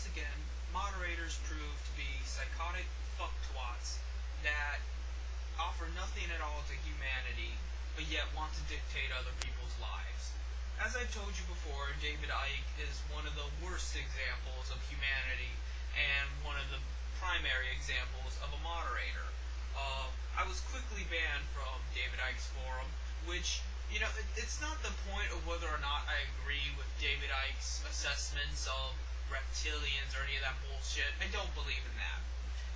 once again, moderators prove to be psychotic fucktwats that offer nothing at all to humanity, but yet want to dictate other people's lives. As I've told you before, David Icke is one of the worst examples of humanity and one of the primary examples of a moderator. I was quickly banned from David Icke's forum, which, it's not the point of whether or not I agree with David Icke's assessments of reptilians or any of that bullshit. I don't believe in that.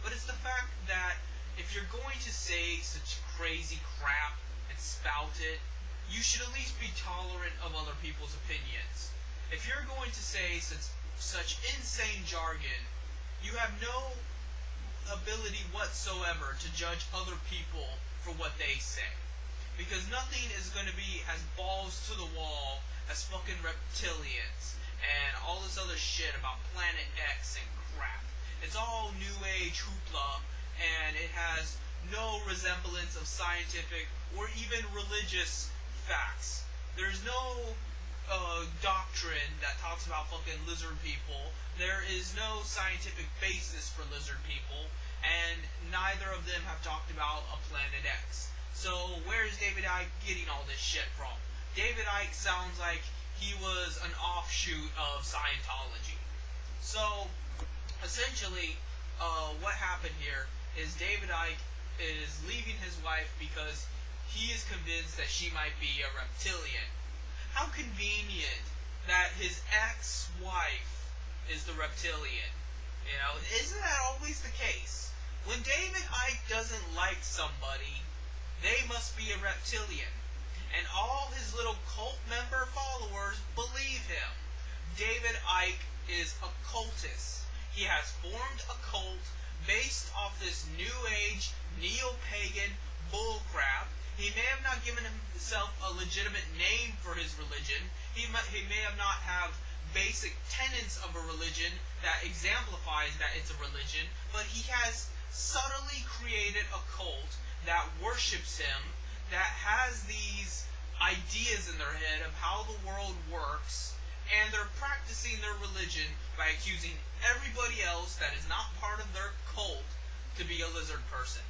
But it's the fact that if you're going to say such crazy crap and spout it, you should at least be tolerant of other people's opinions. If you're going to say such insane jargon, you have no ability whatsoever to judge other people for what they say. Because nothing is going to be as balls to the wall as fucking reptilians and all this other shit about Planet X and crap. It's all New Age hoopla, and it has no resemblance of scientific or even religious facts. There's no doctrine that talks about fucking lizard people. There is no scientific basis for lizard people, and neither of them have talked about a Planet X. So where is David Icke getting all this shit from? David Icke sounds like he was an offshoot of Scientology. So essentially, what happened here is David Icke is leaving his wife because he is convinced that she might be a reptilian. How convenient that his ex-wife is the reptilian. Isn't that always the case? When David Icke doesn't like somebody, they must be a reptilian. And all his little cult member followers believe him. David Icke is a cultist. He has formed a cult based off this New Age, neo-pagan bullcrap. He may have not given himself a legitimate name for his religion. He may have not have basic tenets of a religion that exemplifies that it's a religion, but he has subtly created a cult that worships him, that has these ideas in their head of how the world works, and they're practicing their religion by accusing everybody else that is not part of their cult to be a lizard person.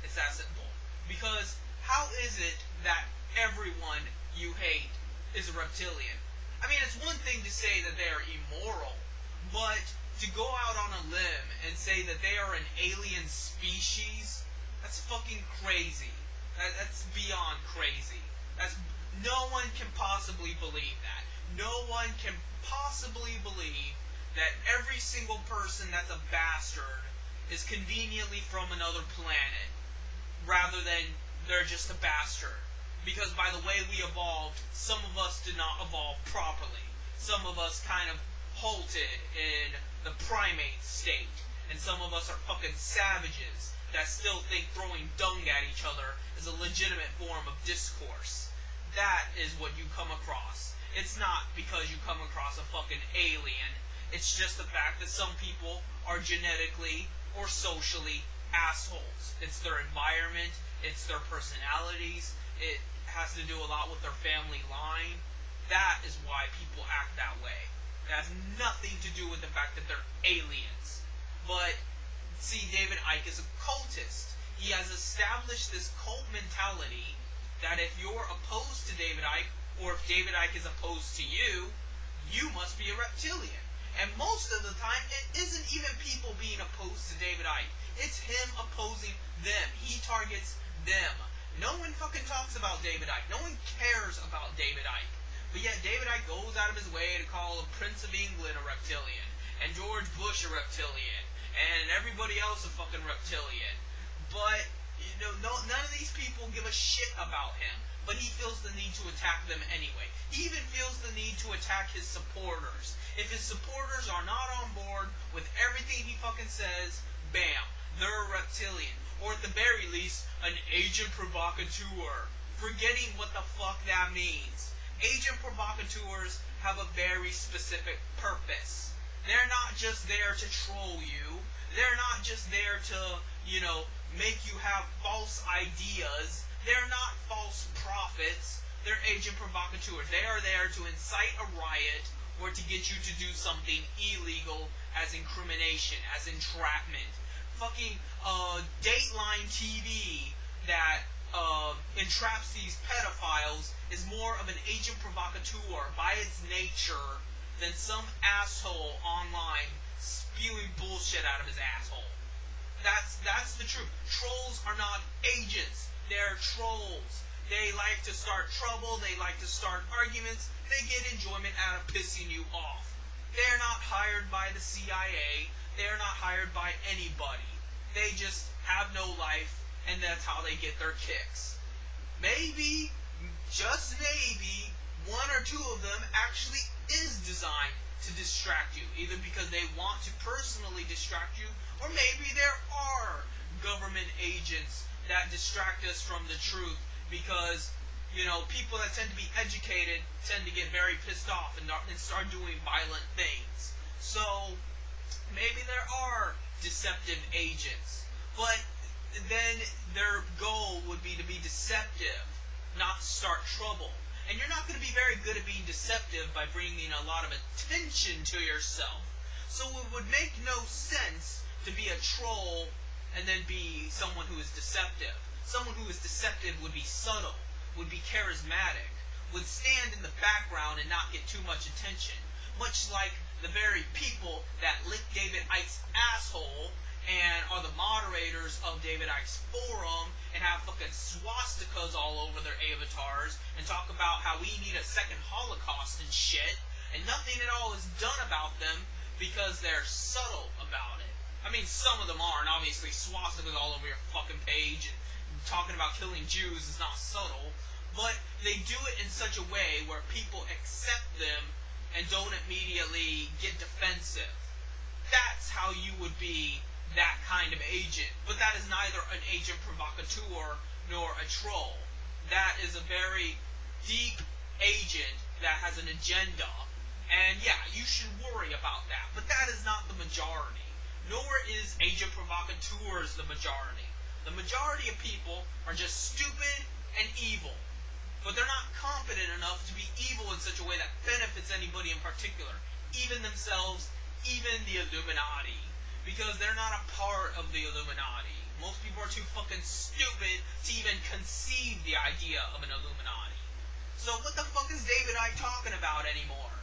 It's that simple. Because how is it that everyone you hate is a reptilian? I mean, it's one thing to say that they are immoral, but to go out on a limb and say that they are an alien species, that's fucking crazy. That's beyond crazy. No one can possibly believe that. No one can possibly believe that every single person that's a bastard is conveniently from another planet, rather than they're just a bastard. Because by the way we evolved, some of us did not evolve properly. Some of us kind of halted in the primate state. And some of us are fucking savages that still think throwing dung at each other is a legitimate form of discourse. That is what you come across. It's not because you come across a fucking alien. It's just the fact that some people are genetically or socially assholes. It's their environment. It's their personalities. It has to do a lot with their family line. That is why people act that way. It has nothing to do with the fact that they're aliens. But, see, David Icke is a cultist. He has established this cult mentality that if you're opposed to David Icke, or if David Icke is opposed to you, you must be a reptilian. And most of the time, it isn't even people being opposed to David Icke. It's him opposing them. He targets them. No one fucking talks about David Icke. No one cares about David Icke. But yet David Icke goes out of his way to call the Prince of England a reptilian, and George Bush a reptilian, and everybody else a fucking reptilian. But, none of these people give a shit about him. But he feels the need to attack them anyway. He even feels the need to attack his supporters. If his supporters are not on board with everything he fucking says, bam, they're a reptilian. Or at the very least, an agent provocateur. Forgetting what the fuck that means. Agent provocateurs have a very specific purpose. They're not just there to troll you. They're not just there to, make you have false ideas. They're not false prophets. They're agent provocateurs. They are there to incite a riot or to get you to do something illegal as incrimination, as entrapment. Fucking Dateline TV that entraps these pedophiles is more of an agent provocateur by its nature than some asshole online spewing bullshit out of his asshole. That's the truth. Trolls are not agents. They're trolls. They like to start trouble. They like to start arguments. They get enjoyment out of pissing you off. They're not hired by the CIA. They're not hired by anybody. They just have no life, and that's how they get their kicks. Maybe, just maybe, one or two of them actually is designed to distract you, either because they want to personally distract you, or maybe there are government agents that distract us from the truth because, people that tend to be educated tend to get very pissed off and start doing violent things. So, maybe there are deceptive agents, but then their goal would be to be deceptive, not to start trouble. And you're not going to be very good at being deceptive by bringing a lot of attention to yourself. So it would make no sense to be a troll and then be someone who is deceptive. Someone who is deceptive would be subtle, would be charismatic, would stand in the background and not get too much attention. Much like the very people that lick David Icke's asshole and are the moderators of David Icke's forum and have fucking swastikas all over their avatars and talk about how we need a second Holocaust and shit, and nothing at all is done about them because they're subtle about it. I mean, some of them are, and obviously swastikas all over your fucking page and talking about killing Jews is not subtle, but they do it in such a way where people accept them and don't immediately get defensive. That's how you would be that kind of agent. But that is neither an agent provocateur nor a troll. That is a very deep agent that has an agenda. And yeah, you should worry about that. But that is not the majority. Nor is agent provocateurs the majority. The majority of people are just stupid and evil. But they're not competent enough to be evil in such a way that benefits anybody in particular. Even themselves, even the Illuminati. Because they're not a part of the Illuminati. Most people are too fucking stupid to even conceive the idea of an Illuminati. So what the fuck is David Icke talking about anymore?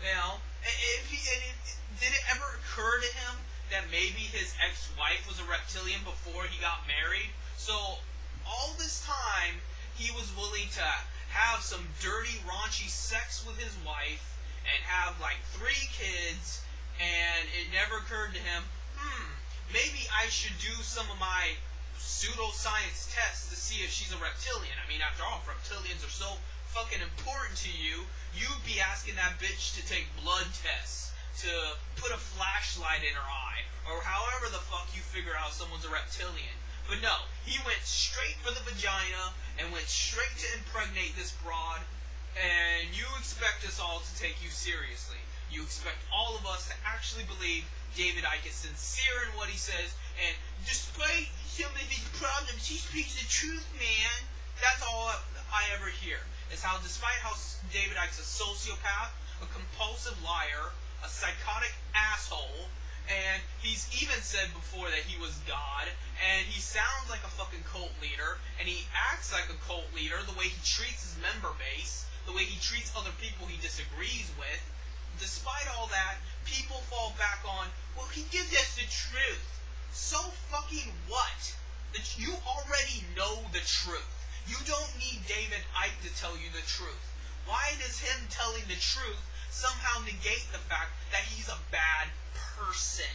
Did it ever occur to him that maybe his ex-wife was a reptilian before he got married? So all this time, he was willing to have some dirty, raunchy sex with his wife and have like 3 kids, and it never occurred to him, maybe I should do some of my pseudoscience tests to see if she's a reptilian. I mean, after all, if reptilians are so fucking important to you, you'd be asking that bitch to take blood tests, to put a flashlight in her eye, or however the fuck you figure out someone's a reptilian. But no, he went straight for the vagina and went straight to impregnate this broad, and you expect us all to take you seriously. You expect all of us to actually believe David Icke is sincere in what he says, and despite some of his problems, he speaks the truth, man. That's all I ever hear, is how despite how David Icke's a sociopath, a compulsive liar, a psychotic asshole, and he's even said before that he was God, and he sounds like a fucking cult leader, and he acts like a cult leader, the way he treats his member base, the way he treats other people he disagrees with. Despite all that, people fall back on, well, he gives us the truth. So fucking what? That you already know the truth. You don't need David Icke to tell you the truth. Why does him telling the truth somehow negate the fact that he's a bad person?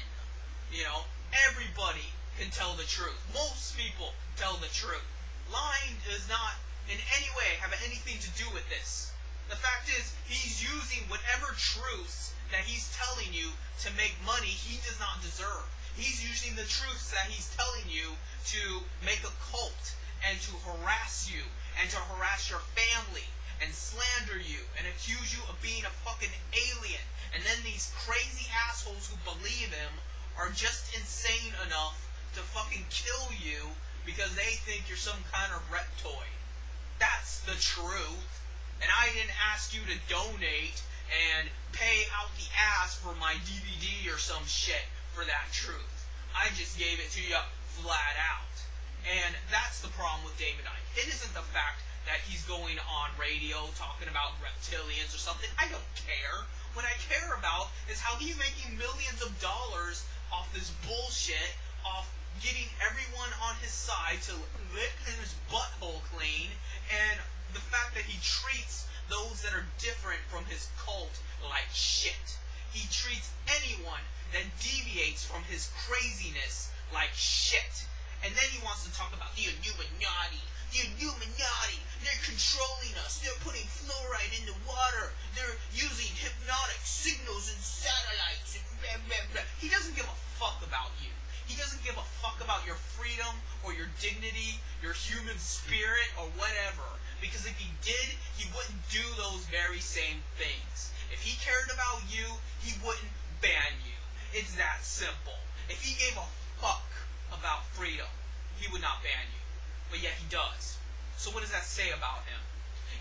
Everybody can tell the truth. Most people tell the truth. Lying does not in any way have anything to do with this. The fact is, he's using whatever truths that he's telling you to make money he does not deserve. He's using the truths that he's telling you to make a cult and to harass you and to harass your family and slander you and accuse you of being a fucking alien. And then these crazy assholes who believe him are just insane enough to fucking kill you because they think you're some kind of reptoid. That's the truth. And I didn't ask you to donate and pay out the ass for my DVD or some shit for that truth. I just gave it to you flat out. And that's the problem with David Icke. It isn't the fact that he's going on radio talking about reptilians or something. I don't care. What I care about is how he's making millions of dollars off this bullshit, off getting everyone on his side to lick his butthole clean, and the fact that he treats those that are different from his cult like shit. He treats anyone that deviates from his craziness like shit. And then he wants to talk about the Illuminati. The Illuminati, they're controlling us. They're putting fluoride in the water. They're using hypnotic signals and satellites. And blah, blah, blah. He doesn't give a fuck about you. He doesn't give a fuck about your freedom or your dignity, your human spirit, or whatever. Because if he did, he wouldn't do those very same things. If he cared about you, he wouldn't ban you. It's that simple. If he gave a fuck about freedom, he would not ban you. But yet he does. So what does that say about him?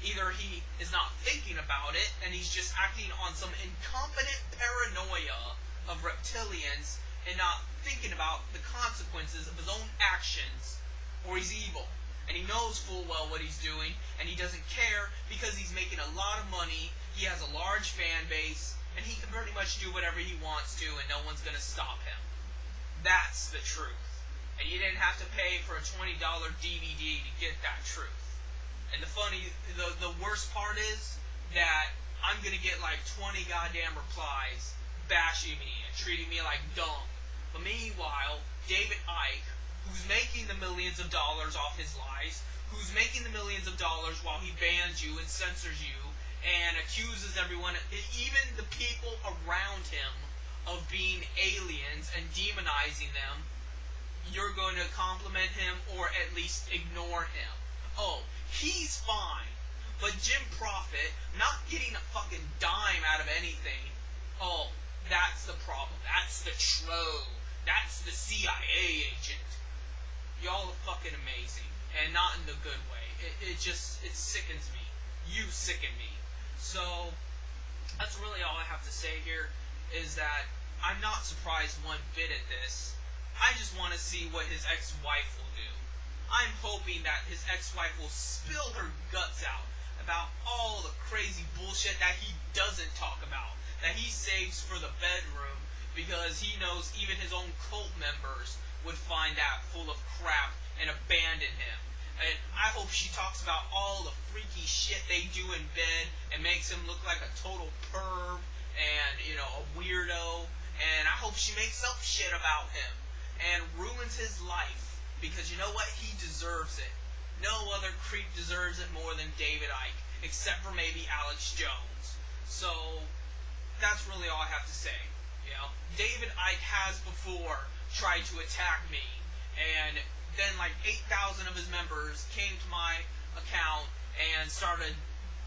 Either he is not thinking about it, and he's just acting on some incompetent paranoia of reptilians, and not thinking about the consequences of his own actions, or he's evil. And he knows full well what he's doing, and he doesn't care because he's making a lot of money, he has a large fan base, and he can pretty much do whatever he wants to, and no one's going to stop him. That's the truth. And you didn't have to pay for a $20 DVD to get that truth. And the worst part is that I'm going to get like 20 goddamn replies bashing me and treating me like dumb. But meanwhile, David Icke, who's making the millions of dollars off his lies, who's making the millions of dollars while he bans you and censors you and accuses everyone, even the people around him, of being aliens and demonizing them, you're going to compliment him or at least ignore him. Oh, he's fine. But Jim Prophet, not getting a fucking dime out of anything, oh, that's the problem. That's the trove. That's the CIA agent. Y'all are fucking amazing. And not in the good way. It sickens me. You sicken me. So, that's really all I have to say here, is that I'm not surprised one bit at this. I just want to see what his ex-wife will do. I'm hoping that his ex-wife will spill her guts out about all the crazy bullshit that he doesn't talk about, that he saves for the bedroom, because he knows even his own cult members would find that full of crap and abandon him. And I hope she talks about all the freaky shit they do in bed and makes him look like a total perv and, a weirdo. And I hope she makes up shit about him and ruins his life, because you know what? He deserves it. No other creep deserves it more than David Icke, except for maybe Alex Jones. So, that's really all I have to say. David Icke has before tried to attack me, and then like 8,000 of his members came to my account and started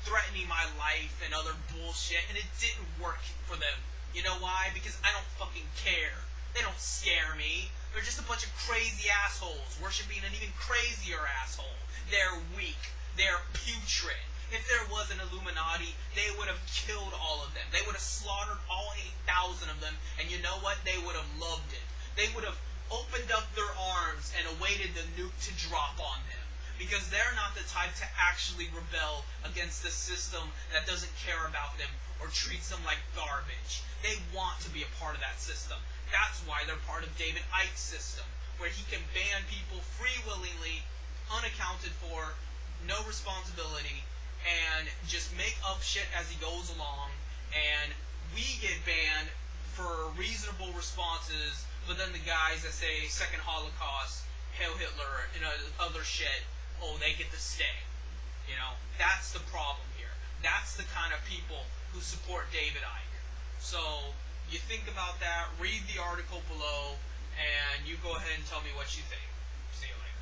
threatening my life and other bullshit, and it didn't work for them. You know why? Because I don't fucking care. They don't scare me. They're just a bunch of crazy assholes worshiping an even crazier asshole. They're weak. They're putrid. If there was an Illuminati, they would have killed all of them. They would have slaughtered all 8,000 of them, and you know what? They would have loved it. They would have opened up their arms and awaited the nuke to drop on them, because they're not the type to actually rebel against the system that doesn't care about them or treats them like garbage. They want to be a part of that system. That's why they're part of David Icke's system, where he can ban people free-willingly, unaccounted for, no responsibility, and just make up shit as he goes along, and we get banned for reasonable responses, but then the guys that say Second Holocaust, Hail Hitler, other shit, oh, they get to stay. That's the problem here. That's the kind of people who support David Icke. So, you think about that, read the article below, and you go ahead and tell me what you think.